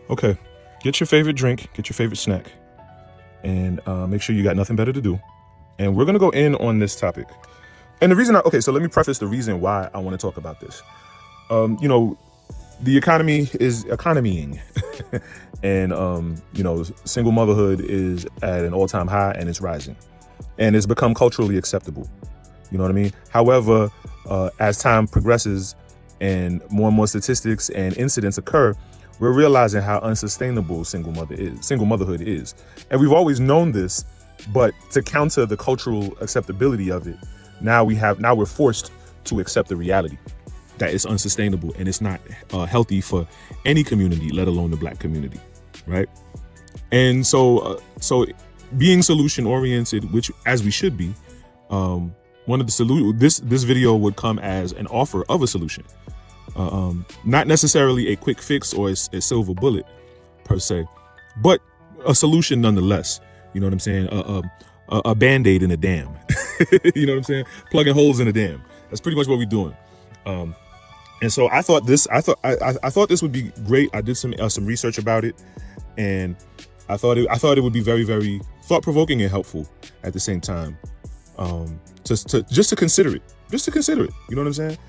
Okay, get your favorite drink, get your favorite snack, and make sure you got nothing better to do. And we're gonna go in on this topic. And the reason, so let me preface the reason why I want to talk about this. The economy is economying, and single motherhood is at an all-time high, and it's rising, and it's become culturally acceptable. You know what I mean? However, as time progresses and more statistics and incidents occur, we're realizing how unsustainable single motherhood is. And we've always known this, but to counter the cultural acceptability of it, now we're forced to accept the reality that it's unsustainable and it's not healthy for any community, let alone the Black community, right? And so being solution oriented, which as we should be, one of the this video would come as an offer of a solution. Not necessarily a quick fix or a silver bullet per se, but a solution nonetheless. You know what I'm saying? A Band-Aid in a dam. You know what I'm saying? Plugging holes in a dam. That's pretty much what we're doing. And so I thought this would be great. I did some research about it, and I thought it would be very, very thought-provoking and helpful at the same time. Just to consider it. You know what I'm saying?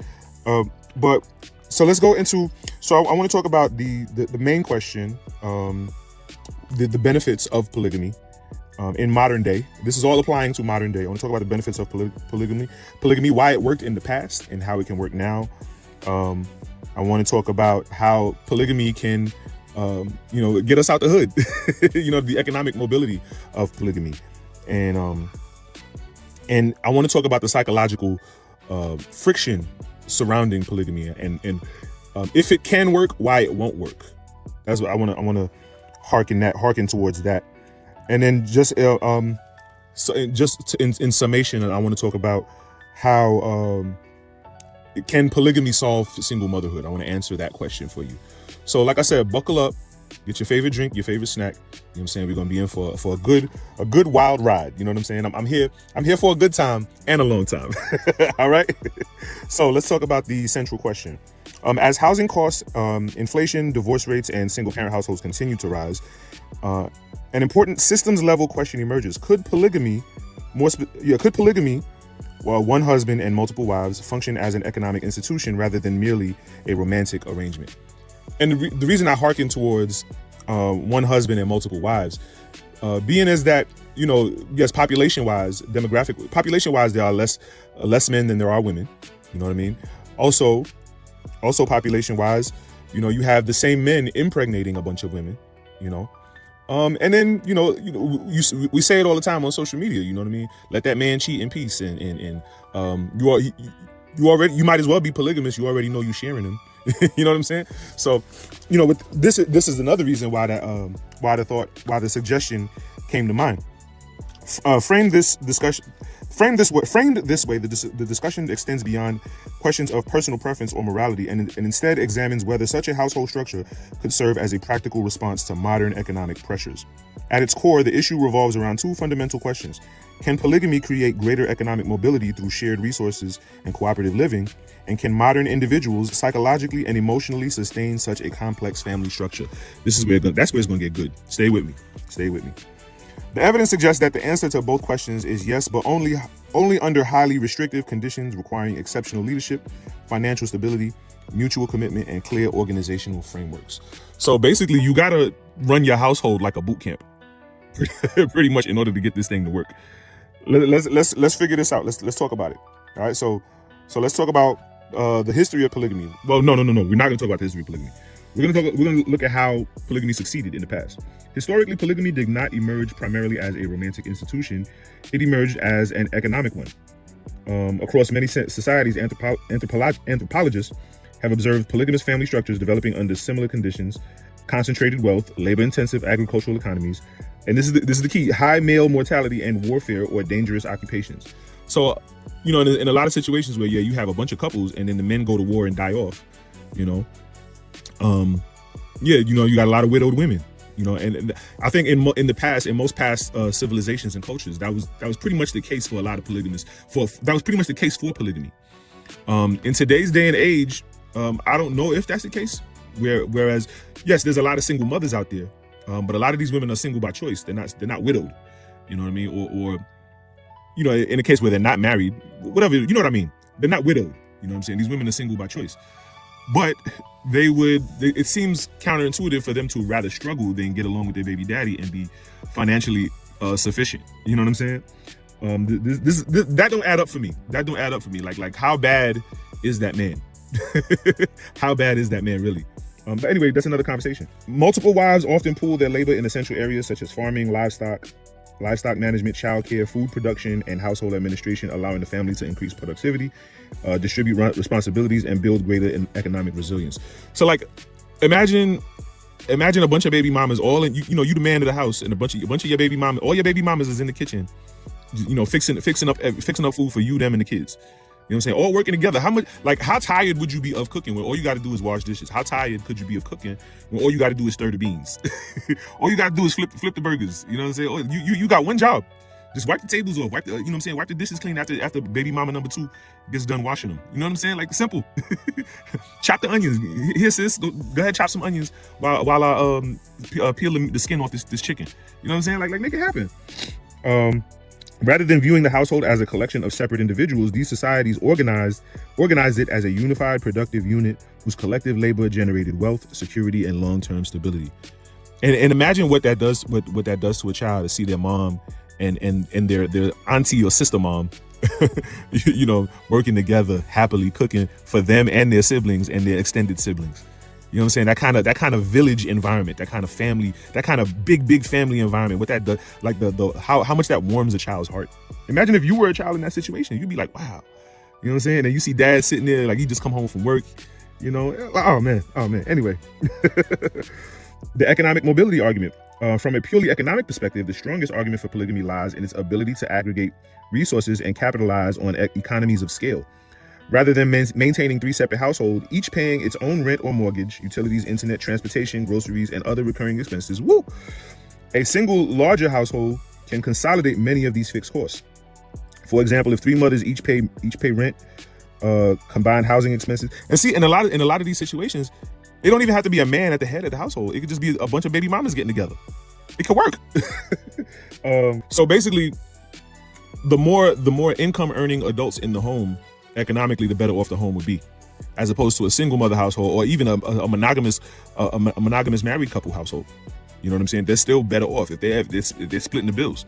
But so let's go into. So I want to talk about the main question, the benefits of polygamy in modern day. This is all applying to modern day. I want to talk about the benefits of polygamy, why it worked in the past and how it can work now. I want to talk about how polygamy can, get us out the hood. The economic mobility of polygamy, and I want to talk about the psychological friction surrounding polygamy, and if it can work, why it won't work. That's what I want to harken towards that. And then in summation, I want to talk about how can polygamy solve single motherhood. I want to answer that question for you. So like I said, buckle up, get your favorite drink, your favorite snack. You know what I'm saying? We're gonna be in for a good wild ride. You know what I'm saying? I'm here for a good time and a long time. All right. So let's talk about the central question. As housing costs, inflation, divorce rates, and single parent households continue to rise, an important systems level question emerges. Could polygamy, one husband and multiple wives, function as an economic institution rather than merely a romantic arrangement? And the reason I hearken towards one husband and multiple wives, being is that, yes, population-wise, there are less men than there are women. You know what I mean? Also population-wise, you have the same men impregnating a bunch of women. And then we say it all the time on social media. You know what I mean? Let that man cheat in peace, and you might as well be polygamous. You already know you're sharing him. You know what I'm saying? So, with this is another reason why the suggestion came to mind. Framed this way, the discussion extends beyond questions of personal preference or morality, and instead examines whether such a household structure could serve as a practical response to modern economic pressures. At its core, the issue revolves around two fundamental questions. Can polygamy create greater economic mobility through shared resources and cooperative living? And can modern individuals psychologically and emotionally sustain such a complex family structure? That's where it's going to get good. Stay with me. The evidence suggests that the answer to both questions is yes, but only under highly restrictive conditions requiring exceptional leadership, financial stability, mutual commitment, and clear organizational frameworks. So basically, you got to run your household like a boot camp, pretty much, in order to get this thing to work. Let's figure this out. Let's talk about it. All right. So let's talk about the history of polygamy. Well, no. We're not going to talk about the history of polygamy. We're going to look at how polygamy succeeded in the past. Historically, polygamy did not emerge primarily as a romantic institution. It emerged as an economic one. Across many societies, anthropologists have observed polygamous family structures developing under similar conditions: concentrated wealth, labor-intensive agricultural economies, and this is the key: high male mortality and warfare or dangerous occupations. So, in a lot of situations where you have a bunch of couples and then the men go to war and die off, you got a lot of widowed women. And I think in the past, in most past civilizations and cultures, that was pretty much the case for a lot of polygamists. That was pretty much the case for polygamy. In today's day and age, I don't know if that's the case. Whereas, yes, there's a lot of single mothers out there, but a lot of these women are single by choice. They're not widowed. You know what I mean? Or you know, in a case where they're not married, whatever, you know what I mean? They're not widowed. You know what I'm saying? These women are single by choice. But it seems counterintuitive for them to rather struggle than get along with their baby daddy and be financially sufficient. You know what I'm saying? That don't add up for me. That don't add up for me. Like how bad is that man? How bad is that man really? But anyway, that's another conversation. Multiple wives often pool their labor in essential areas such as farming, livestock management, childcare, food production, and household administration, allowing the family to increase productivity, distribute responsibilities, and build greater economic resilience. So, like, imagine a bunch of baby mamas all in. You know, you the man of the house, and a bunch of your baby mamas. All your baby mamas is in the kitchen, you know, fixing up food for you, them, and the kids. You know what I'm saying? All working together. How tired would you be of cooking when all you got to do is wash dishes? How tired could you be of cooking when all you got to do is stir the beans? All you got to do is flip the burgers. You know what I'm saying? You got one job. Just wipe the tables off. You know what I'm saying? Wipe the dishes clean after baby mama number 2 gets done washing them. You know what I'm saying? Like, simple. Chop the onions. Here, sis, go ahead, chop some onions while I peel the skin off this chicken. You know what I'm saying? Like make it happen. Rather than viewing the household as a collection of separate individuals, these societies organized it as a unified, productive unit whose collective labor generated wealth, security, and long-term stability. And imagine what that does to a child to see their mom and their auntie or sister mom, you know, working together, happily cooking for them and their siblings and their extended siblings. You know what I'm saying? That kind of village environment, that kind of family, that kind of big family environment. What that does, like how much that warms a child's heart. Imagine if you were a child in that situation, you'd be like, wow. You know what I'm saying? And you see dad sitting there like he just come home from work. You know, oh man. Anyway, the economic mobility argument. From a purely economic perspective, the strongest argument for polygamy lies in its ability to aggregate resources and capitalize on economies of scale. Rather than maintaining 3 separate households, each paying its own rent or mortgage, utilities, internet, transportation, groceries, and other recurring expenses, a single larger household can consolidate many of these fixed costs. For example, if 3 mothers each pay rent, combined housing expenses, and see, in a lot of these situations, it don't even have to be a man at the head of the household. It could just be a bunch of baby mamas getting together. It could work. So basically, the more income earning adults in the home, economically, the better off the home would be, as opposed to a single mother household or even a monogamous married couple household. You know what I'm saying? They're still better off if they're splitting the bills.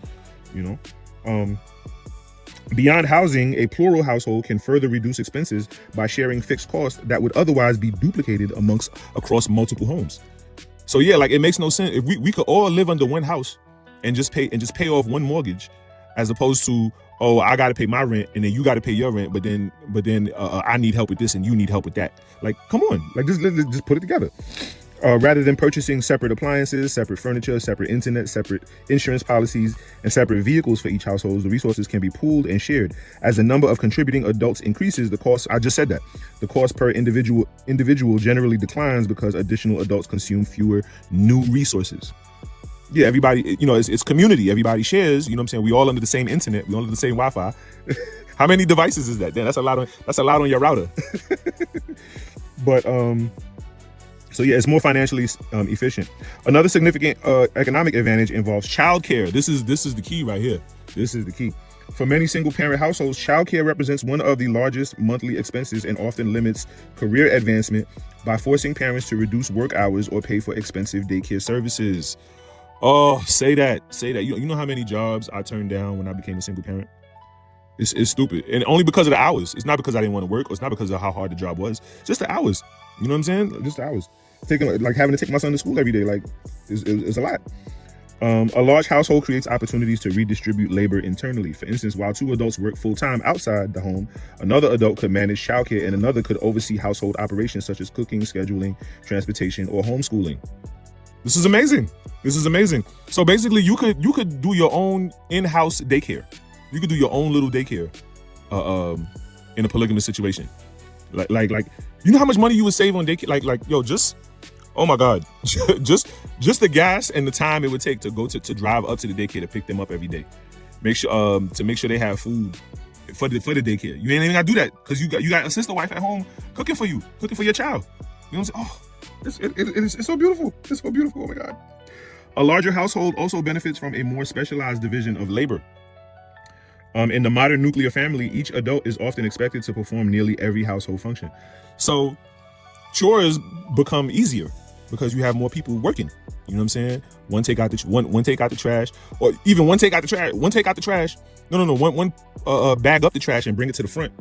You know, beyond housing, a plural household can further reduce expenses by sharing fixed costs that would otherwise be duplicated across multiple homes. So yeah, like, it makes no sense if we could all live under one house and just pay off one mortgage, as opposed to, oh, I got to pay my rent and then you got to pay your rent, but then I need help with this and you need help with that. Like, come on, like, just put it together. Rather than purchasing separate appliances, separate furniture, separate internet, separate insurance policies, and separate vehicles for each household, the resources can be pooled and shared. As the number of contributing adults increases, the cost, I just said that, the cost per individual generally declines because additional adults consume fewer new resources. Yeah, everybody, you know, it's community. Everybody shares, you know what I'm saying? We all under the same internet. We all under the same Wi-Fi. How many devices is that? Damn, that's a lot on your router. But, so yeah, it's more financially efficient. Another significant economic advantage involves childcare. This is the key right here. This is the key. For many single-parent households, childcare represents one of the largest monthly expenses and often limits career advancement by forcing parents to reduce work hours or pay for expensive daycare services. Oh, say that. You know how many jobs I turned down when I became a single parent? It's stupid. And only because of the hours. It's not because I didn't want to work, or it's not because of how hard the job was. Just the hours. You know what I'm saying? Just the hours. Having to take my son to school every day, like, is a lot. A large household creates opportunities to redistribute labor internally. For instance, while 2 adults work full-time outside the home, another adult could manage childcare and another could oversee household operations such as cooking, scheduling, transportation, or homeschooling. This is amazing. So basically, you could do your own in-house daycare. You could do your own little daycare in a polygamous situation. Like you know how much money you would save on daycare? Oh my God, just the gas and the time it would take to go to drive up to the daycare to pick them up every day. Make sure they have food for the daycare. You ain't even gotta do that because you got a sister wife at home cooking for your child. You know what I'm saying? Oh, It's so beautiful. It's so beautiful. Oh my God. A larger household also benefits from a more specialized division of labor. In the modern nuclear family, each adult is often expected to perform nearly every household function. So chores become easier because you have more people working. You know what I'm saying? One take out the trash, or even one take out the trash. No. One bag up the trash and bring it to the front.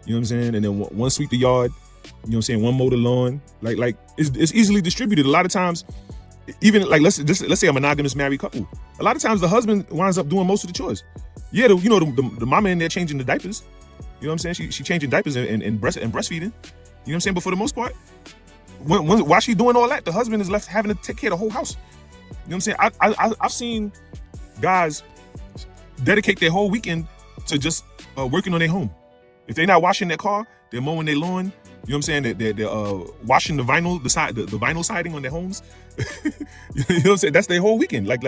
You know what I'm saying? And then one sweep the yard. You know what I'm saying? One mow the lawn. Like it's easily distributed. A lot of times, even like let's say a monogamous married couple. A lot of times the husband winds up doing most of the chores. Yeah, the mama in there changing the diapers. You know what I'm saying? She changing diapers and breastfeeding. You know what I'm saying? But for the most part, while she's doing all that, the husband is left having to take care of the whole house. You know what I'm saying? I've seen guys dedicate their whole weekend to just working on their home. If they're not washing their car, they're mowing their lawn. You know what I'm saying? They're washing the vinyl siding on their homes. You know what I'm saying? That's their whole weekend. Like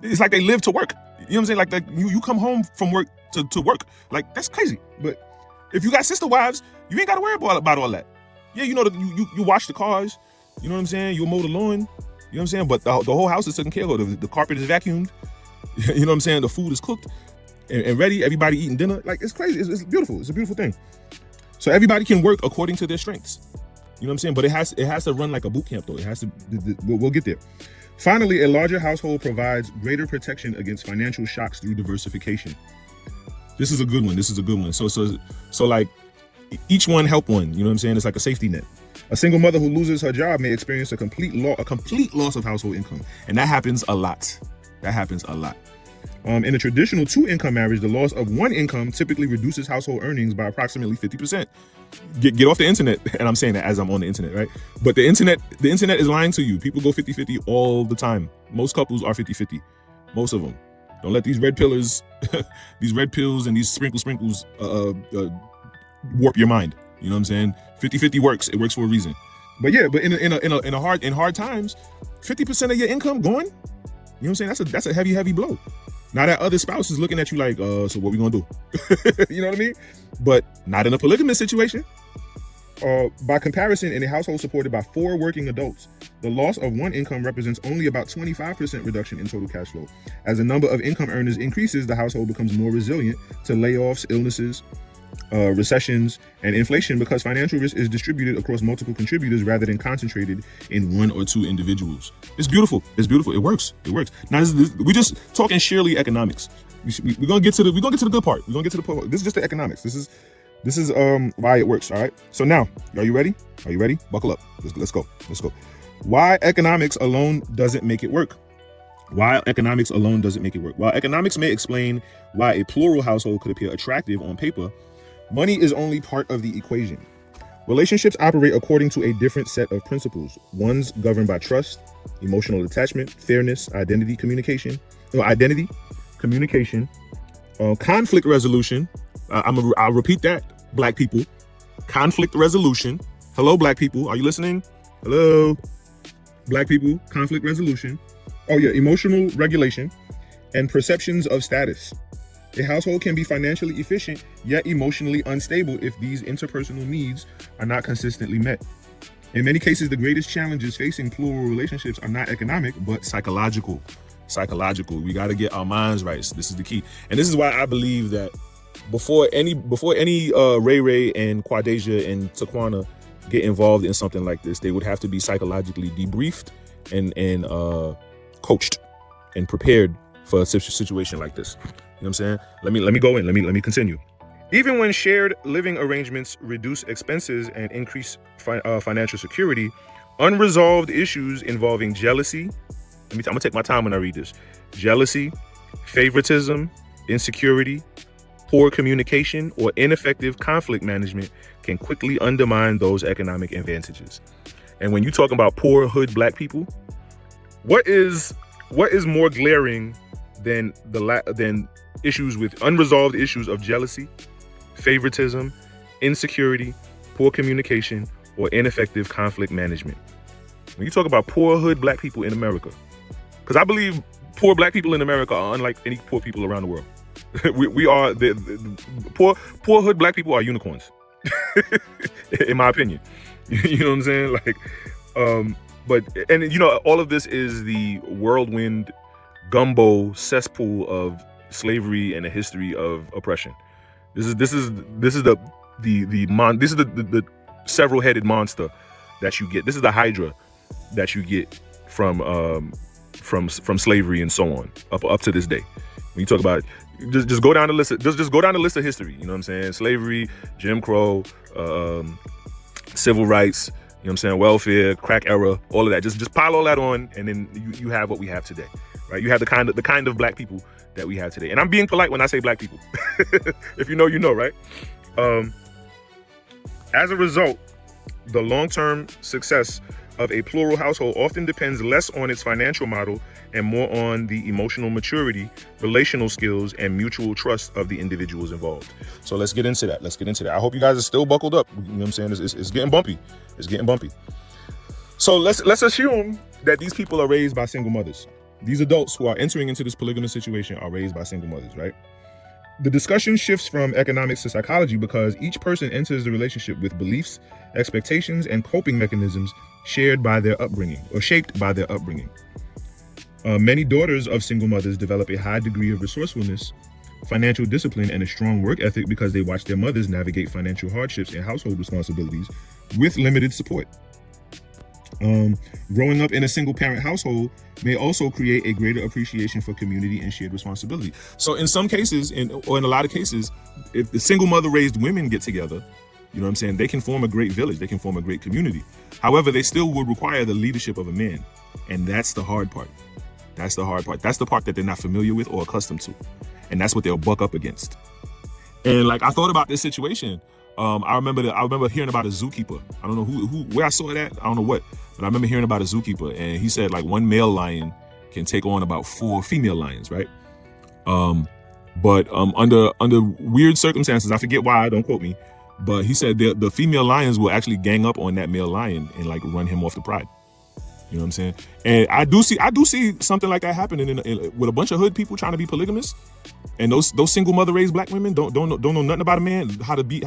it's like they live to work. You know what I'm saying? Like you come home from work to work. Like that's crazy. But if you got sister wives, you ain't got to worry about all that. Yeah, you know you wash the cars. You know what I'm saying? You mow the lawn. You know what I'm saying? But the whole house is taken care of. The carpet is vacuumed. You know what I'm saying? The food is cooked and ready. Everybody eating dinner. Like it's crazy. It's beautiful. It's a beautiful thing. So everybody can work according to their strengths. You know what I'm saying? But it has to run like a boot camp though. It has to. We'll get there. Finally, a larger household provides greater protection against financial shocks through diversification. This is a good one. So like each one help one. You know what I'm saying? It's like a safety net. A single mother who loses her job may experience a complete loss of household income, and that happens a lot. In a traditional two-income marriage, the loss of one income typically reduces household earnings by approximately 50%. Get off the internet, and I'm saying that as I'm on the internet, right? But the internet is lying to you. People go 50-50 all the time. Most couples are 50-50. Most of them. Don't let these red pills and these sprinkles warp your mind. You know what I'm saying? 50-50 works. It works for a reason. But yeah, but in hard times, 50% of your income going. You know what I'm saying? That's a heavy blow. Now that other spouse is looking at you like, so what we gonna do? You know what I mean? But not in a polygamous situation. By comparison, in a household supported by 4 working adults, the loss of one income represents only about 25% reduction in total cash flow. As the number of income earners increases, the household becomes more resilient to layoffs, illnesses, recessions, and inflation because financial risk is distributed across multiple contributors rather than concentrated in 1 or 2 individuals. It's beautiful. It works. Now we're just talking sheerly economics. We're gonna get to the good part. We're gonna get to the part. This is just the economics. This is why it works. All right. So now, are you ready? Buckle up. Let's go. Why economics alone doesn't make it work? While economics may explain why a plural household could appear attractive on paper, money is only part of the equation. Relationships operate according to a different set of principles. One's governed by trust, emotional attachment, fairness, communication, conflict resolution. I'll repeat that, Black people. Conflict resolution. Hello, Black people. Are you listening? Hello, Black people. Conflict resolution. Oh yeah, emotional regulation and perceptions of status. A household can be financially efficient, yet emotionally unstable if these interpersonal needs are not consistently met. In many cases, the greatest challenges facing plural relationships are not economic, but psychological. We got to get our minds right. This is the key. And this is why I believe that before any Ray Ray and Quadasia and Taquana get involved in something like this, they would have to be psychologically debriefed and coached and prepared for a situation like this. You know what I'm saying? Let me go in. Let me continue. Even when shared living arrangements reduce expenses and increase financial security, unresolved issues involving jealousy. I'm gonna take my time when I read this. Jealousy, favoritism, insecurity, poor communication, or ineffective conflict management can quickly undermine those economic advantages. And when you talk about poor hood Black people, what is more glaring than issues with unresolved issues of jealousy, favoritism, insecurity, poor communication, or ineffective conflict management? When you talk about poor hood Black people in America, because I believe poor Black people in America are unlike any poor people around the world. we are the poor hood Black people are unicorns, in my opinion. You know what I'm saying? Like But all of this is the whirlwind gumbo cesspool of slavery and a history of oppression. This is the several-headed monster that you get. This is the hydra that you get from slavery and so on up to this day. When you talk about just go down the list, just go down the list of history. You know what I'm saying? Slavery, Jim Crow, civil rights. You know what I'm saying? Welfare, crack era, all of that. Just pile all that on, and then you have what we have today, right? You have the kind of black people that we have today. And I'm being polite when I say black people. If you know, you know, right? As a result, the long-term success of a plural household often depends less on its financial model and more on the emotional maturity, relational skills, and mutual trust of the individuals involved. So let's get into that. I hope you guys are still buckled up. You know what I'm saying? It's getting bumpy. So let's assume that these people are raised by single mothers. These adults who are entering into this polygamous situation are raised by single mothers, right? The discussion shifts from economics to psychology because each person enters the relationship with beliefs, expectations, and coping mechanisms shared by their upbringing or shaped by their upbringing. Many daughters of single mothers develop a high degree of resourcefulness, financial discipline, and a strong work ethic because they watch their mothers navigate financial hardships and household responsibilities with limited support. Growing up in a single parent household may also create a greater appreciation for community and shared responsibility. So in some cases, or in a lot of cases, if the single mother raised women get together, you know what I'm saying, they can form a great village, they can form a great community. However, they still would require the leadership of a man. And that's the hard part. That's the part that they're not familiar with or accustomed to. And that's what they'll buck up against. And like, I thought about this situation. I remember hearing about a zookeeper. I don't know where I saw it at. I don't know what, but I remember hearing about a zookeeper, and he said like one male lion can take on about 4 female lions, right? But under weird circumstances, I forget why, don't quote me, but he said the female lions will actually gang up on that male lion and like run him off the pride. You know what I'm saying? And I do see something like that happening with a bunch of hood people trying to be polygamous, and those single mother raised black women don't know nothing about a man, how to be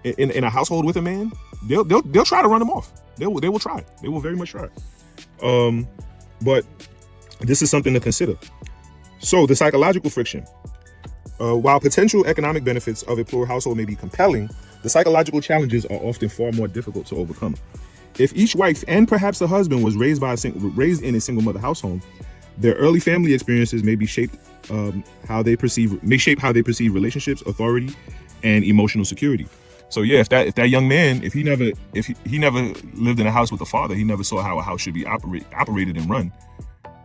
in a household with a man. They'll try to run them off. They will try. They will very much try. But this is something to consider. So the psychological friction. While potential economic benefits of a plural household may be compelling, the psychological challenges are often far more difficult to overcome. If each wife and perhaps the husband was raised in a single mother household, their early family experiences may shape how they perceive relationships, authority, and emotional security. So yeah, if that young man, if he never lived in a house with a father, he never saw how a house should be operated and run.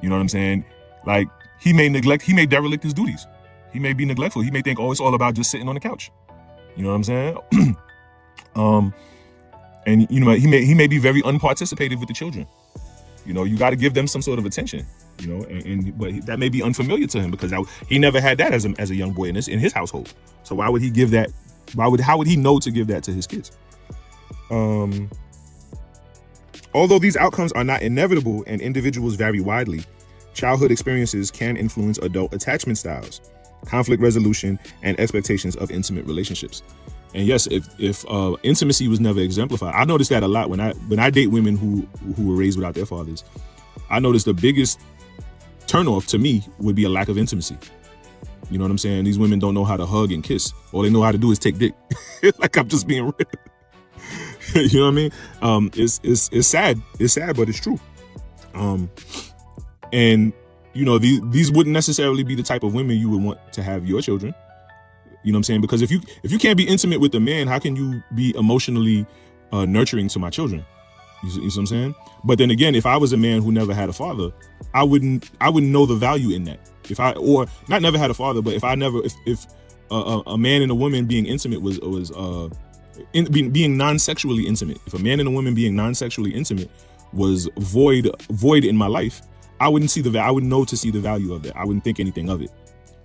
You know what I'm saying? Like he may derelict his duties. He may be neglectful. He may think, oh, it's all about just sitting on the couch. You know what I'm saying? And you know, he may be very unparticipative with the children. You know, you got to give them some sort of attention. You know, but that may be unfamiliar to him because he never had that as a young boy in his household. So why would he give that? How would he know to give that to his kids? Although these outcomes are not inevitable and individuals vary widely, childhood experiences can influence adult attachment styles, conflict resolution, and expectations of intimate relationships. And yes, if intimacy was never exemplified, I noticed that a lot when I date women who were raised without their fathers. I noticed the biggest turnoff to me would be a lack of intimacy. You know what I'm saying? These women don't know how to hug and kiss. All they know how to do is take dick. Like, I'm just being real. You know what I mean? It's sad. It's sad, but it's true. And you know, these wouldn't necessarily be the type of women you would want to have your children. You know what I'm saying? Because if you can't be intimate with a man, how can you be emotionally nurturing to my children? You see what I'm saying? But then again, if I was a man who never had a father, I wouldn't know the value in that. If never had a father, but if a man and a woman being intimate was being non-sexually intimate, if a man and a woman being non-sexually intimate was void in my life, I wouldn't know to see the value of that. I wouldn't think anything of it.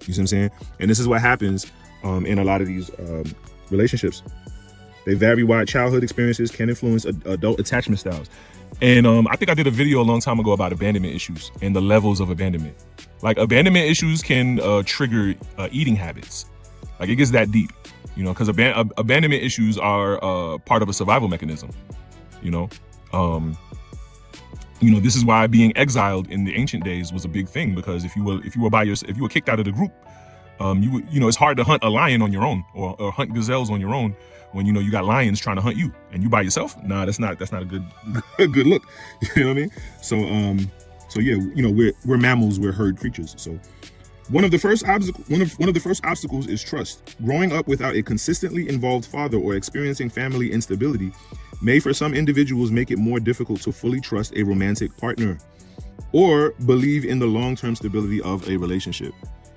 You see what I'm saying? And this is what happens in a lot of these relationships. They vary wide. Childhood experiences can influence adult attachment styles. And I think I did a video a long time ago about abandonment issues and the levels of abandonment. Like, abandonment issues can trigger eating habits. Like, it gets that deep, you know, because abandonment issues are part of a survival mechanism, you know. This is why being exiled in the ancient days was a big thing, because if you were kicked out of the group, it's hard to hunt a lion on your own, or hunt gazelles on your own when you got lions trying to hunt you, and you by yourself. Nah, that's not a good a good look. You know what I mean? So yeah, we're mammals, we're herd creatures. So one of the first obstacles is trust. Growing up without a consistently involved father or experiencing family instability may, for some individuals, make it more difficult to fully trust a romantic partner or believe in the long-term stability of a relationship.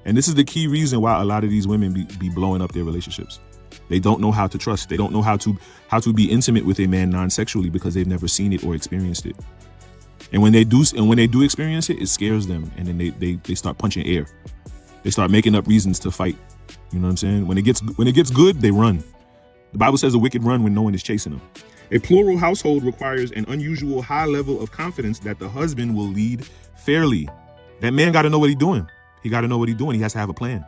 And this is the key reason why a lot of these women be blowing up their relationships. They don't know how to trust. They don't know how to be intimate with a man non-sexually, because they've never seen it or experienced it. And when they do experience it, it scares them, and then they start punching air. They start making up reasons to fight. You know what I'm saying? When it gets good, they run. The Bible says the wicked run when no one is chasing them. A plural household requires an unusual high level of confidence that the husband will lead fairly. That man got to know what he's doing. He got to know what he's doing. He has to have a plan.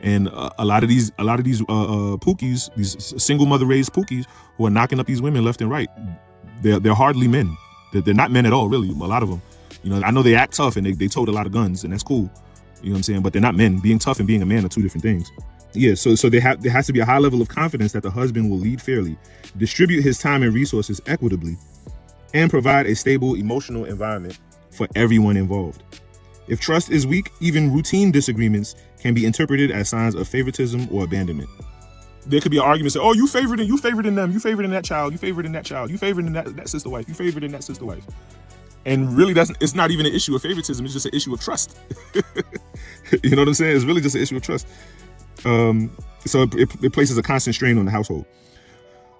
And a lot of these pookies, these single mother raised pookies who are knocking up these women left and right, they're hardly men. They're not men at all, really. A lot of them. I know they act tough and they tote a lot of guns, and that's cool. You know what I'm saying? But they're not men. Being tough and being a man are two different things. Yeah, so there has to be a high level of confidence that the husband will lead fairly, distribute his time and resources equitably, and provide a stable emotional environment for everyone involved. If trust is weak, even routine disagreements can be interpreted as signs of favoritism or abandonment. There could be an argument saying, "Oh, you favored them, you favored in that child, you favored in that child, you favored in that sister wife, you favored in that sister wife." And really, it's not even an issue of favoritism. It's just an issue of trust. You know what I'm saying? It's really just an issue of trust. So it places a constant strain on the household.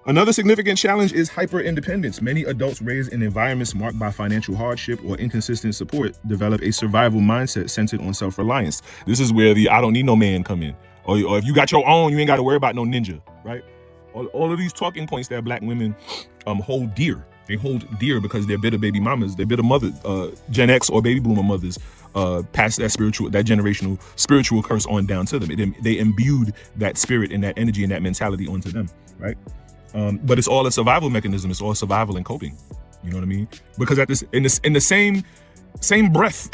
Another significant challenge is hyper-independence. Many adults raised in environments marked by financial hardship or inconsistent support develop a survival mindset centered on self-reliance. This is where the "I don't need no man" come in. Or if you got your own, you ain't got to worry about no ninja, right? All of these talking points that Black women hold dear. They hold dear because they're bitter baby mamas, they're bitter mother, Gen X or baby boomer mothers, pass that generational spiritual curse on down to them. They imbued that spirit and that energy and that mentality onto them, right? But it's all a survival mechanism. It's all survival and coping. You know what I mean? Because in the same breath,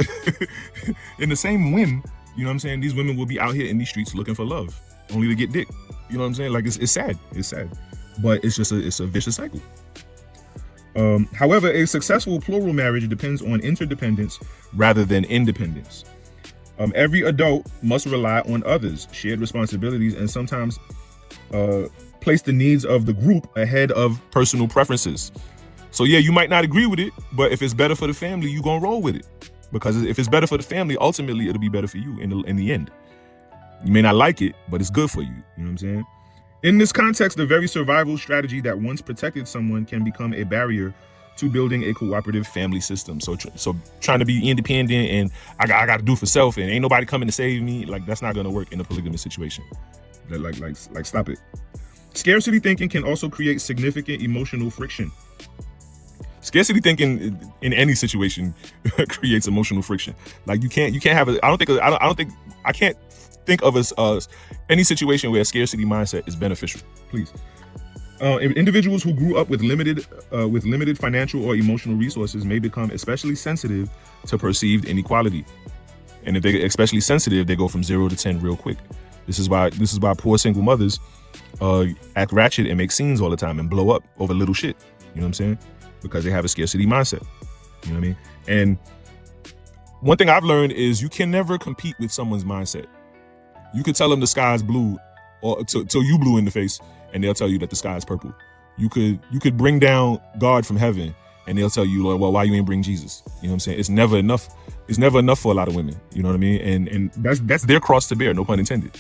in the same whim, you know what I'm saying, these women will be out here in these streets looking for love, only to get dick. You know what I'm saying? Like it's sad. It's sad, but it's a vicious cycle. However, a successful plural marriage depends on interdependence rather than independence. Every adult must rely on others, shared responsibilities, and sometimes place the needs of the group ahead of personal preferences. So yeah, you might not agree with it, but if it's better for the family, you're gonna roll with it. Because if it's better for the family, ultimately it'll be better for you in the end. You may not like it, but it's good for you. You know what I'm saying? In this context, the very survival strategy that once protected someone can become a barrier to building a cooperative family system. So trying to be independent and I got to do for self and ain't nobody coming to save me, like that's not going to work in a polygamous situation. Like stop it. Scarcity thinking can also create significant emotional friction. Scarcity thinking in any situation creates emotional friction. Like you can't have a. I can't think of any situation where a scarcity mindset is beneficial. Please, individuals who grew up with limited financial or emotional resources may become especially sensitive to perceived inequality. And if they're especially sensitive, they go from 0 to 10 real quick. This is why poor single mothers act ratchet and make scenes all the time and blow up over little shit. You know what I'm saying? Because they have a scarcity mindset. You know what I mean? And one thing I've learned is you can never compete with someone's mindset. You could tell them the sky is blue or till you blue in the face and they'll tell you that the sky is purple. You could bring down God from heaven and they'll tell you, Lord, well, why you ain't bring Jesus? You know what I'm saying? It's never enough. It's never enough for a lot of women. You know what I mean? And that's their cross to bear, no pun intended.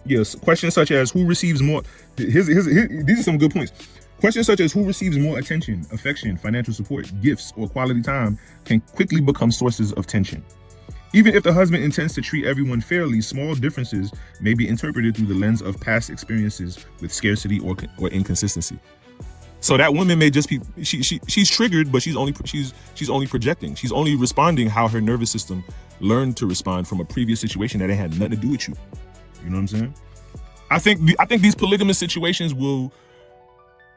Yes, questions such as who receives more. These are some good points. Questions such as who receives more attention, affection, financial support, gifts, or quality time can quickly become sources of tension. Even if the husband intends to treat everyone fairly, small differences may be interpreted through the lens of past experiences with scarcity or inconsistency. So that woman may just be she's triggered, but she's only projecting. She's only responding how her nervous system learned to respond from a previous situation that ain't had nothing to do with you. You know what I'm saying? I think these polygamous situations will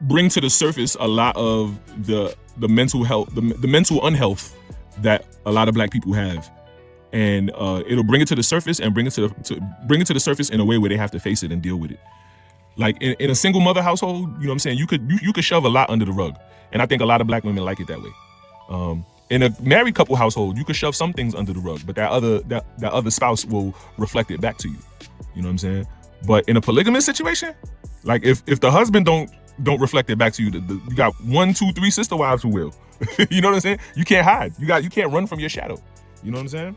bring to the surface a lot of the the mental health, the mental unhealth that a lot of Black people have, and it'll bring it to the surface and bring it to the surface in a way where they have to face it and deal with it. Like in a single mother household, you know what I'm saying? You could shove a lot under the rug, and I think a lot of Black women like it that way. In a married couple household, you could shove some things under the rug, but that other spouse will reflect it back to you. You know what I'm saying? But in a polygamous situation, like if the husband don't reflect it back to you, you got 1, 2, 3 sister wives who will. You know what I'm saying? You can't hide. You can't run from your shadow. You know what I'm saying?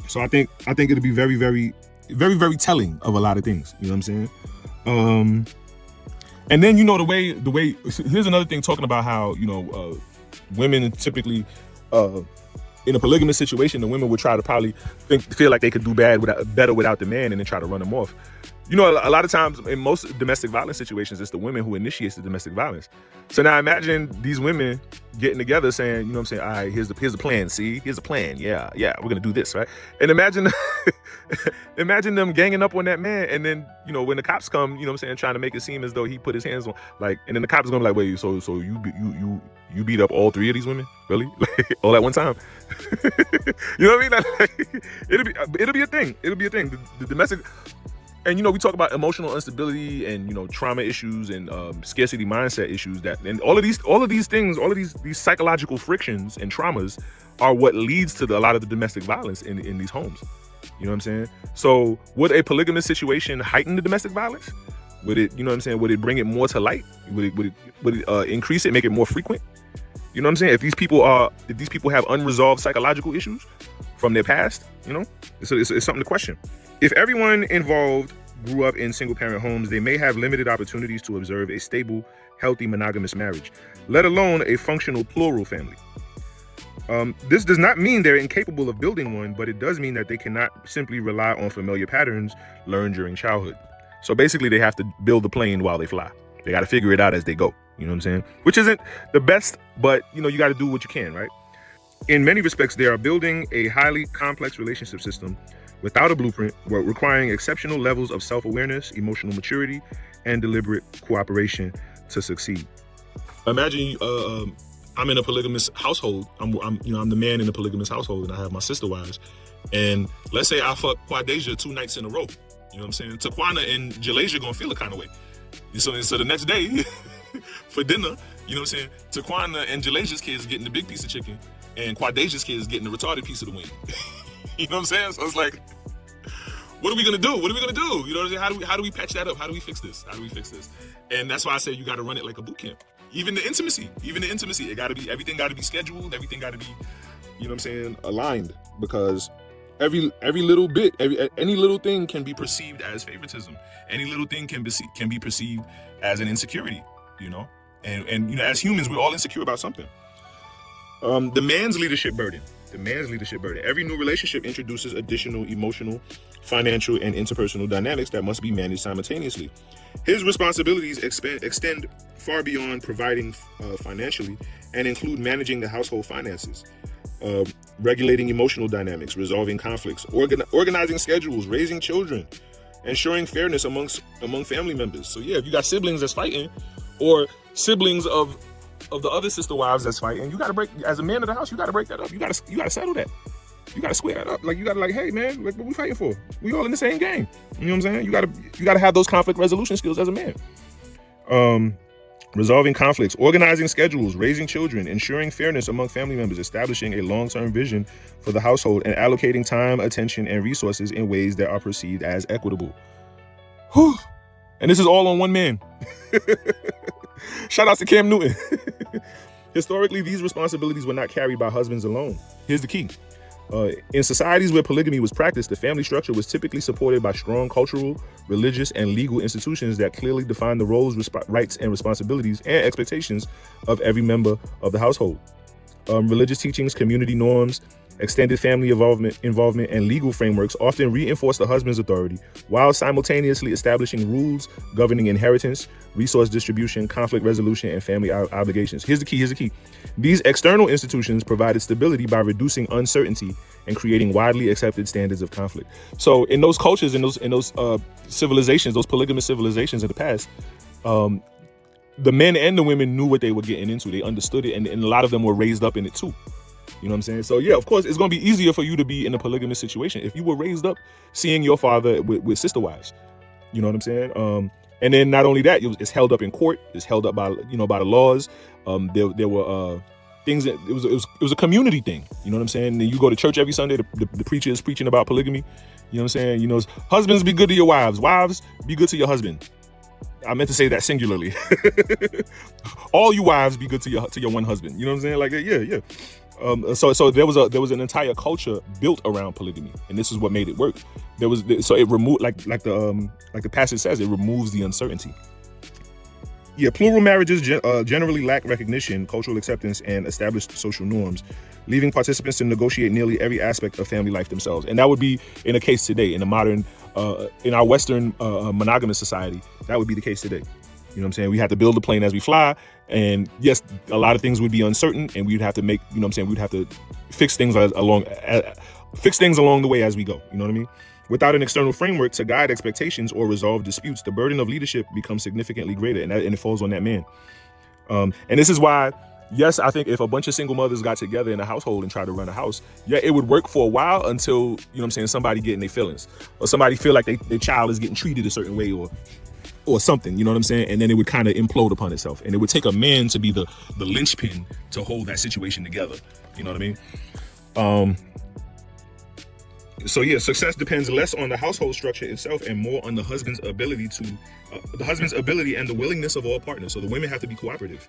So I think it'll be very, very, very, very telling of a lot of things. You know what I'm saying? And then, you know, the way here's another thing, talking about how, you know, women typically in a polygamous situation, the women would try to probably feel like they could do better without the man, and then try to run them off. You know, a lot of times in most domestic violence situations, it's the women who initiates the domestic violence. So now imagine these women getting together saying, you know what I'm saying, all right, here's the plan, see? Here's the plan, yeah, we're gonna do this, right? And imagine them ganging up on that man, and then, you know, when the cops come, you know what I'm saying, trying to make it seem as though he put his hands on, like, and then the cops gonna be like, wait, so you beat up all 3 of these women? Really? Like, all at one time? You know what I mean? Like, it'll be a thing. It'll be a thing. The domestic. And, you know, we talk about emotional instability and, you know, trauma issues and scarcity mindset issues, and all of these things, all of these psychological frictions and traumas are what leads to a lot of the domestic violence in these homes. You know what I'm saying? So would a polygamous situation heighten the domestic violence? Would it, you know what I'm saying? Would it bring it more to light? Would it increase it, make it more frequent? You know what I'm saying? If these people have unresolved psychological issues from their past, you know, it's something to question. If everyone involved grew up in single-parent homes, they may have limited opportunities to observe a stable, healthy monogamous marriage, let alone a functional plural family. This does not mean they're incapable of building one, but it does mean that they cannot simply rely on familiar patterns learned during childhood. So basically, they have to build the plane while they fly. They got to figure it out as they go. You know what I'm saying? Which isn't the best, but, you know, you got to do what you can, right? In many respects, they are building a highly complex relationship system without a blueprint, requiring exceptional levels of self-awareness, emotional maturity, and deliberate cooperation to succeed. Imagine I'm in a polygamous household. I'm the man in a polygamous household, and I have my sister wives. And let's say I fuck Quadesia 2 nights in a row. You know what I'm saying? Taquana and Jalasia gonna feel a kind of way. So the next day for dinner, you know what I'm saying, Taquana and Jalasia's kids getting the big piece of chicken, and Quadasia's kids getting the retarded piece of the wing. You know what I'm saying? So it's like, what are we gonna do? What are we gonna do? You know what I'm saying? How do we patch that up? How do we fix this? And that's why I say you got to run it like a boot camp. Even the intimacy, everything got to be scheduled. Everything got to be, you know what I'm saying, aligned, because every little bit, any little thing can be perceived as favoritism. Any little thing can be perceived as an insecurity. You know, and you know, as humans, we're all insecure about something. The man's leadership burden. Every new relationship introduces additional emotional, financial, and interpersonal dynamics that must be managed simultaneously. His responsibilities extend far beyond providing financially, and include managing the household finances, regulating emotional dynamics, resolving conflicts, organizing schedules, raising children, ensuring fairness among family members. So yeah, if you got siblings that's fighting, or siblings of the other sister wives that's fighting, you gotta break, as a man of the house, you gotta break that up. You gotta settle that. You gotta square that up. Like, you gotta, like, hey man, like, what we fighting for? We all in the same game. You know what I'm saying? You gotta have those conflict resolution skills as a man. Resolving conflicts, organizing schedules, raising children, ensuring fairness among family members, establishing a long-term vision for the household, and allocating time, attention, and resources in ways that are perceived as equitable. Whew. And this is all on one man. Shout out to Cam Newton. Historically, these responsibilities were not carried by husbands alone. Here's the key. In societies where polygamy was practiced, the family structure was typically supported by strong cultural, religious, and legal institutions that clearly define the roles, rights, and responsibilities and expectations of every member of the household. Religious teachings, community norms, extended family involvement, and legal frameworks often reinforce the husband's authority, while simultaneously establishing rules governing inheritance, resource distribution, conflict resolution, and family obligations. Here's the key. These external institutions provided stability by reducing uncertainty and creating widely accepted standards of conflict. So in those cultures, in those civilizations, those polygamous civilizations of the past, the men and the women knew what they were getting into. They understood it, and a lot of them were raised up in it too. You know what I'm saying? So yeah, of course, it's going to be easier for you to be in a polygamous situation if you were raised up seeing your father with sister wives. You know what I'm saying? And then not only that, it's held up in court. It's held up by by the laws. There were things that it was a community thing. You know what I'm saying? And you go to church every Sunday. The preacher is preaching about polygamy. You know what I'm saying? Husbands, be good to your wives. Wives, be good to your husband. I meant to say that singularly. All you wives, be good to your one husband. You know what I'm saying? Like yeah. So there was an entire culture built around polygamy, and this is what made it work. It removed like the passage says, it removes the uncertainty. Yeah, plural marriages generally lack recognition, cultural acceptance, and established social norms, leaving participants to negotiate nearly every aspect of family life themselves. And that would be in a case today, in a modern, in our Western monogamous society, that would be the case today. You know what I'm saying? We had to build the plane as we fly. And yes, a lot of things would be uncertain, and we'd have to make, we'd have to fix things along the way as we go. You know what I mean? Without an external framework to guide expectations or resolve disputes, the burden of leadership becomes significantly greater, and it falls on that man. And this is why, yes, I think if a bunch of single mothers got together in a household and tried to run a house, yeah, it would work for a while until, somebody getting their feelings, or somebody feel like their child is getting treated a certain way, or something, you know what I'm saying? And then it would kind of implode upon itself. And it would take a man to be the linchpin to hold that situation together. You know what I mean? So yeah, success depends less on the household structure itself and more on the husband's ability and the willingness of all partners. So the women have to be cooperative,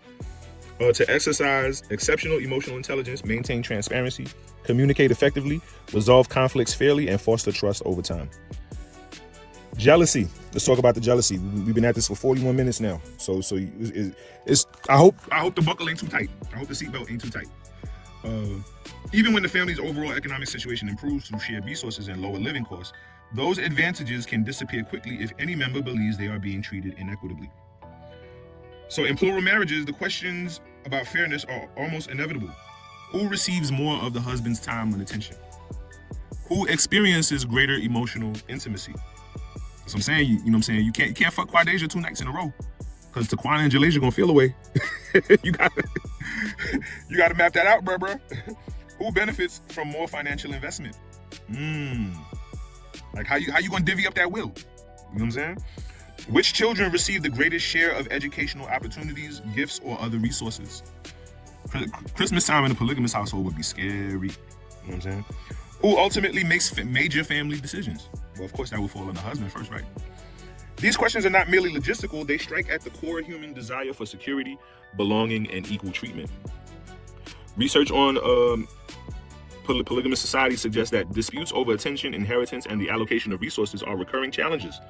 to exercise exceptional emotional intelligence, maintain transparency, communicate effectively, resolve conflicts fairly, and foster trust over time. Jealousy. Let's talk about the jealousy. We've been at this for 41 minutes now. So it's. I hope the buckle ain't too tight. I hope the seatbelt ain't too tight. Even when the family's overall economic situation improves through shared resources and lower living costs, those advantages can disappear quickly if any member believes they are being treated inequitably. So in plural marriages, the questions about fairness are almost inevitable. Who receives more of the husband's time and attention? Who experiences greater emotional intimacy? So I'm saying, you know what I'm saying? You can't fuck Quadeja 2 nights in a row, because Taquana and Jalasia gonna feel away. you gotta map that out, bruh. Who benefits from more financial investment? Like how you gonna divvy up that will? You know what I'm saying? Which children receive the greatest share of educational opportunities, gifts, or other resources? Christmas time in a polygamous household would be scary. You know what I'm saying? Who ultimately makes major family decisions? Well, of course, that would fall on the husband first, right? These questions are not merely logistical. They strike at the core human desire for security, belonging, and equal treatment. Research on polygamous society suggests that disputes over attention, inheritance, and the allocation of resources are recurring challenges,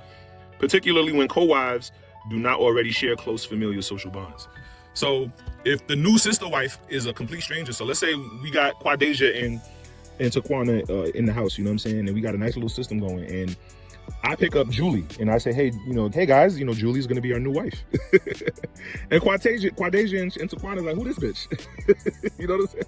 particularly when co-wives do not already share close familial social bonds. So if the new sister wife is a complete stranger, so let's say we got Quadeja and Taquana in the house, you know what I'm saying? And we got a nice little system going, and I pick up Julie and I say, hey guys, Julie's gonna be our new wife. And Quadeja and Taquana is like, who this bitch? You know what I'm saying?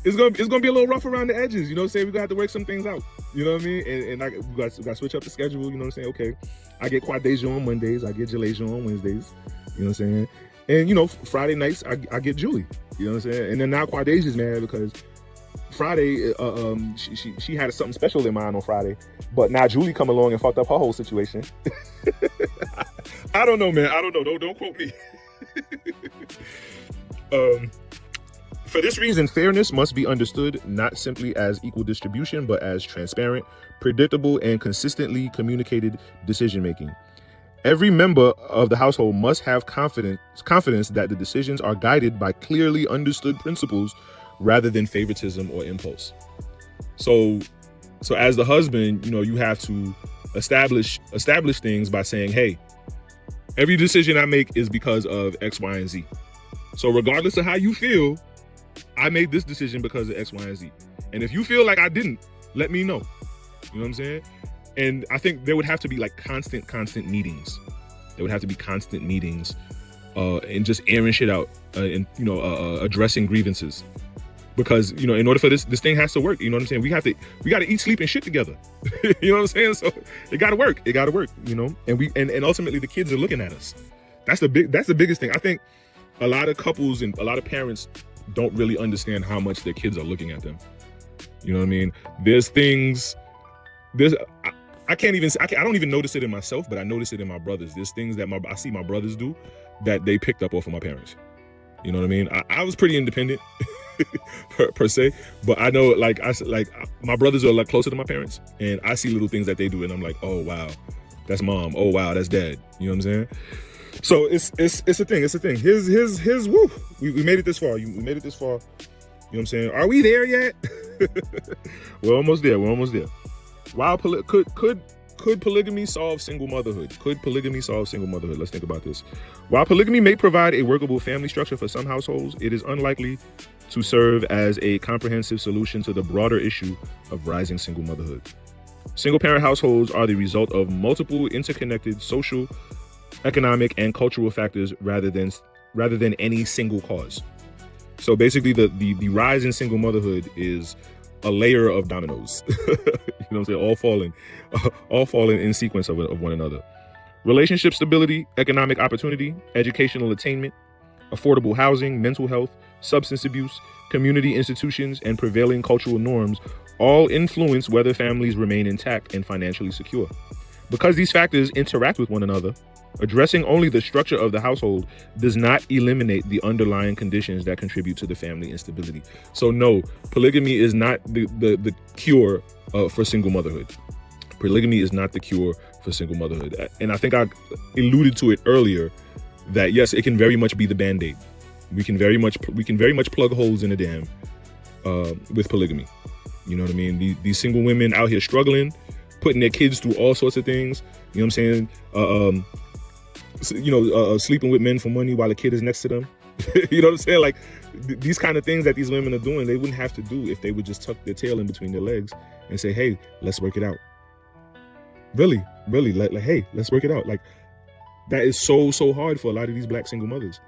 It's gonna be a little rough around the edges, you know what I'm saying? We're gonna have to work some things out. You know what I mean? And we got to switch up the schedule, you know what I'm saying? Okay, I get Quadeja on Mondays, I get Jalasia on Wednesdays, you know what I'm saying? And Friday nights I get Julie, you know what I'm saying? And then now Quadeja's mad because Friday, she had something special in mind on Friday, but now Julie come along and fucked up her whole situation. I don't know, man. I don't know. Don't quote me. For this reason, fairness must be understood not simply as equal distribution, but as transparent, predictable, and consistently communicated decision-making. Every member of the household must have confidence that the decisions are guided by clearly understood principles rather than favoritism or impulse. So as the husband, you have to establish things by saying, hey, every decision I make is because of X, Y, and Z. So regardless of how you feel, I made this decision because of X, Y, and Z. And if you feel like I didn't, let me know. You know what I'm saying? And I think there would have to be like constant meetings. There would have to be constant meetings and just airing shit out and addressing grievances. Because, in order for this thing has to work, you know what I'm saying? We got to eat, sleep, and shit together. You know what I'm saying? So it got to work. And ultimately the kids are looking at us. That's the biggest thing. I think a lot of couples and a lot of parents don't really understand how much their kids are looking at them. You know what I mean? There's things, I don't even notice it in myself, but I notice it in my brothers. There's things that I see my brothers do that they picked up off of my parents. You know what I mean? I was pretty independent per se, but I know my brothers are like closer to my parents, and I see little things that they do, and I'm like, oh wow, that's mom. Oh wow, that's dad. You know what I'm saying? So it's a thing. It's a thing. Here's woo. We made it this far. We made it this far. You know what I'm saying? Are we there yet? We're almost there. While could polygamy solve single motherhood? Could polygamy solve single motherhood? Let's think about this. While polygamy may provide a workable family structure for some households, it is unlikely to serve as a comprehensive solution to the broader issue of rising single motherhood. Single-parent households are the result of multiple interconnected social, economic, and cultural factors rather than any single cause. So basically, the rise in single motherhood is a layer of dominoes. You know what I'm saying? All falling in sequence of one another. Relationship stability, economic opportunity, educational attainment, affordable housing, mental health, substance abuse, community institutions, and prevailing cultural norms all influence whether families remain intact and financially secure. Because these factors interact with one another, addressing only the structure of the household does not eliminate the underlying conditions that contribute to the family instability. So no, polygamy is not the cure for single motherhood. Polygamy is not the cure for single motherhood. And I think I alluded to it earlier that yes, it can very much be the Band-Aid. We can very much plug holes in a dam with polygamy. You know what I mean? These single women out here struggling, putting their kids through all sorts of things. You know what I'm saying? Sleeping with men for money while the kid is next to them. You know what I'm saying? Like these kind of things that these women are doing, they wouldn't have to do if they would just tuck their tail in between their legs and say, hey, let's work it out. Really, like hey, let's work it out. Like that is so hard for a lot of these black single mothers.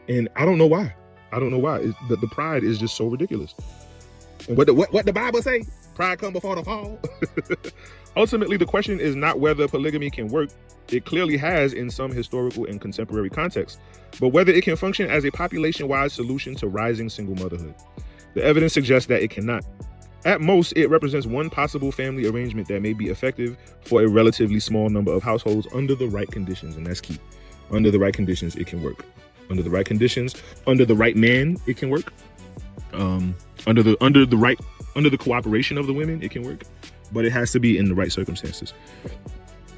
And I don't know why. The pride is just so ridiculous. And what the Bible say? Pride come before the fall. Ultimately, the question is not whether polygamy can work. It clearly has in some historical and contemporary contexts, but whether it can function as a population-wide solution to rising single motherhood. The evidence suggests that it cannot. At most, it represents one possible family arrangement that may be effective for a relatively small number of households under the right conditions, and that's key. Under the right conditions, it can work. Under the right conditions, under the right man, it can work. Under the cooperation of the women, it can work, but it has to be in the right circumstances.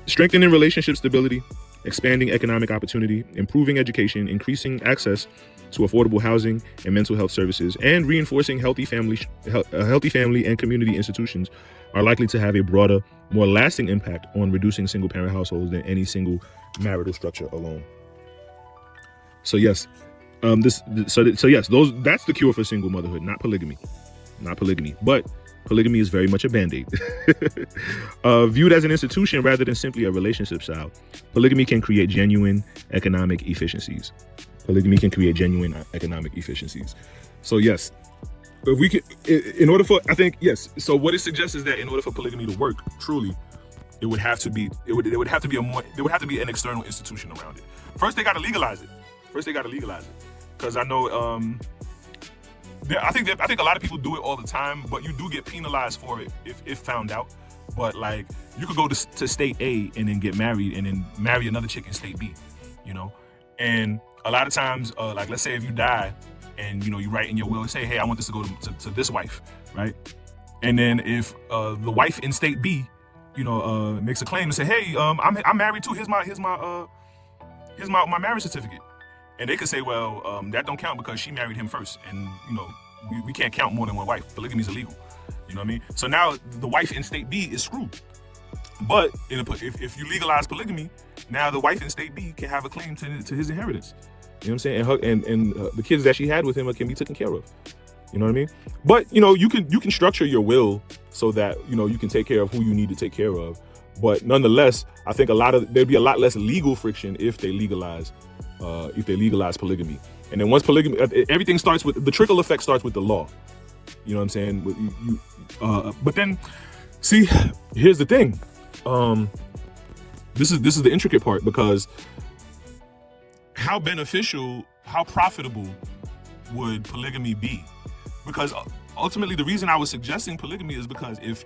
Strengthening relationship stability, expanding economic opportunity, improving education, increasing access to affordable housing and mental health services, and reinforcing healthy family and community institutions are likely to have a broader, more lasting impact on reducing single-parent households than any single marital structure alone. So yes, that's the cure for single motherhood, not polygamy. But polygamy is very much a Band-Aid. Viewed as an institution rather than simply a relationship style, polygamy can create genuine economic efficiencies. So yes, if we can, so what it suggests is that in order for polygamy to work truly, there would have to be an external institution around it. First, they got to legalize it. Because I know, I think a lot of people do it all the time, but you do get penalized for it if found out. But like, you could go to state A and then get married and then marry another chick in state B, you know? And a lot of times, like let's say if you die and you write in your will and say, hey, I want this to go to this wife, right? And then if the wife in state B, makes a claim and say, hey, I'm married too. Here's my marriage certificate. And they could say, well, that don't count because she married him first. And, we can't count more than one wife. Polygamy is illegal. You know what I mean? So now the wife in state B is screwed. But if you legalize polygamy, now the wife in state B can have a claim to his inheritance. You know what I'm saying? And the kids that she had with him can be taken care of. You know what I mean? But, you can structure your will so that, you can take care of who you need to take care of. But nonetheless, I think there'd be a lot less legal friction if they legalize polygamy. And then once polygamy, everything starts with the trickle effect starts with the law. You know what I'm saying? But then, see, here's the thing. This is the intricate part, because how beneficial, how profitable would polygamy be? Because ultimately the reason I was suggesting polygamy is because if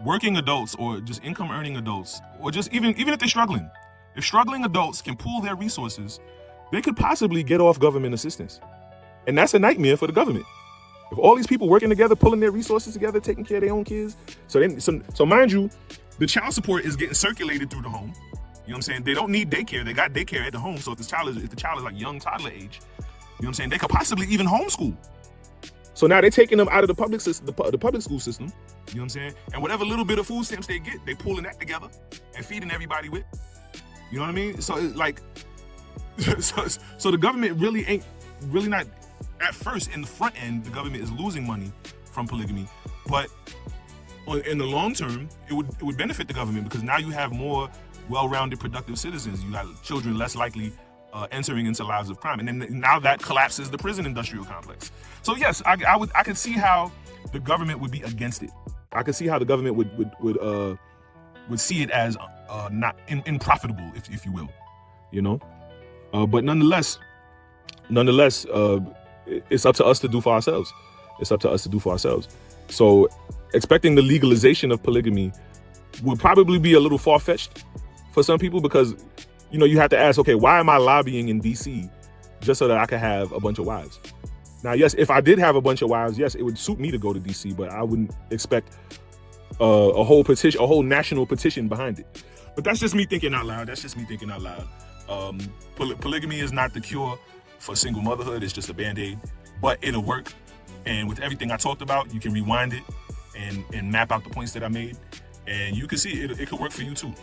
working adults or just income earning adults, or just even if they're struggling, if struggling adults can pool their resources, they could possibly get off government assistance. And that's a nightmare for the government. If all these people working together, pulling their resources together, taking care of their own kids. So mind you, the child support is getting circulated through the home. You know what I'm saying? They don't need daycare. They got daycare at the home. So if the child is like young toddler age, you know what I'm saying? They could possibly even homeschool. So now they're taking them out of the public system, the public school system. You know what I'm saying? And whatever little bit of food stamps they get, they pulling that together and feeding everybody with. You know what I mean? So it's like, so the government really not, at first in the front end, the government is losing money from polygamy, but in the long term, it would benefit the government because now you have more well-rounded, productive citizens. You got children less likely entering into lives of crime, and then now that collapses the prison industrial complex. So yes, I could see how the government would be against it. I could see how the government would see it as not unprofitable, if you will, you know. But nonetheless, it's up to us to do for ourselves. It's up to us to do for ourselves. So expecting the legalization of polygamy would probably be a little far-fetched for some people because, you know, you have to ask, okay, why am I lobbying in DC just so that I can have a bunch of wives? Now, yes, if I did have a bunch of wives, yes, it would suit me to go to DC, but I wouldn't expect a whole national petition behind it. But that's just me thinking out loud. Polygamy is not the cure for single motherhood. It's just a Band-Aid, but it'll work. And with everything I talked about, you can rewind it and map out the points that I made, and you can see it could work for you too.